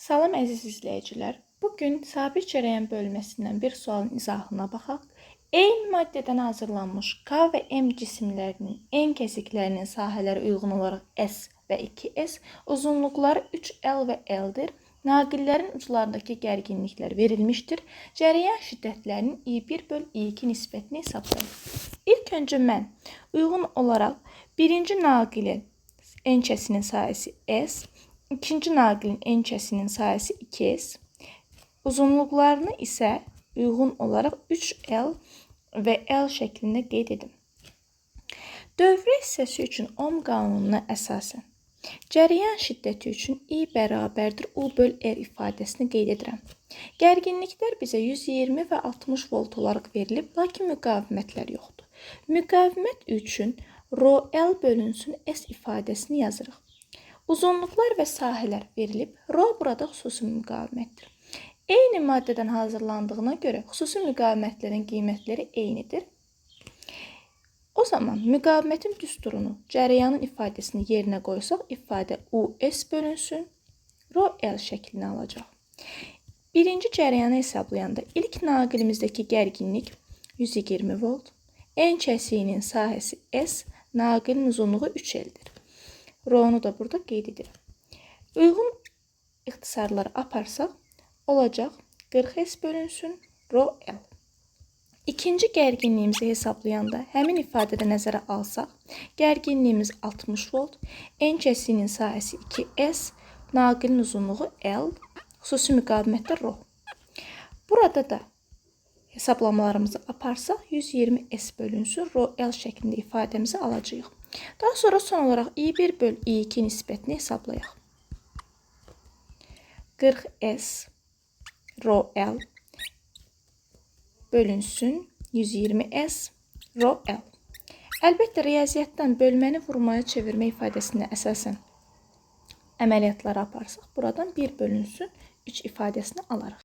Salam əziz izləyicilər. Bugün sabit cərəyan bölməsindən bir sualın izahına baxaq. Eyni maddədən hazırlanmış K və M cisimlərinin en kəsiklərinin sahələri uyğun olaraq S və 2S, uzunluqları 3L və L-dir. Naqillərin uclarındakı gərginliklər verilmişdir. Cərəyan şiddətlərinin I1/I2 nisbətini hesablayın. İlk öncə mən uyğun olaraq birinci naqilin en kəsinin sahəsi S, İkinci naqilin en kəsinin sahəsi 2S, uzunluqlarını isə uyğun olaraq 3L və L şəklində qeyd edim. Dövrə hissəsi üçün Ohm qanununa əsasən cərəyan şiddəti üçün I bərabərdir U/R ifadəsini qeyd edirəm. Gərginliklər bizə 120 və 60 volt olaraq verilib, lakin müqavimətlər yoxdur. Müqavimət üçün ρL bölünsün S ifadəsini yazırıq. Uzunluqlar və sahələr verilib, ρ burada xüsusi müqavimətdir. Eyni maddədən hazırlandığına görə xüsusi müqavimətlərin qiymətləri eynidir. O zaman müqavimətin düsturunu, cərəyanın ifadəsini yerinə qoysaq, ifadə US bölünsün, ρL şəklini alacaq. Birinci cərəyanı hesablayanda ilk naqilimizdəki gərginlik 120 volt, en kəsiyinin sahəsi S, naqilin uzunluğu 3L-dir. R'nu da burada qeyd edirəm. Uyğun ixtisarları aparsaq, olacaq 40S bölünsün ρL. İkinci gərginliyimizi hesablayanda həmin ifadədə nəzərə alsaq, gərginliyimiz 60 volt, en kəsiyinin sahəsi 2S, naqilin uzunluğu L, xüsusi müqavimətdə ρ. Burada da hesablamalarımızı aparsaq, 120S bölünsün ρL şəklində ifadəmizi alacağıq. Daha sonra son olaraq I1/I2 nisbətini hesablayaq. 40S ρL bölünsün 120S ρL. Əlbəttə, riyaziyyatdan bölməni vurmaya çevirmə ifadəsinə əsasən əməliyyatları aparsaq, buradan 1 bölünsün 3 ifadəsini alarıq.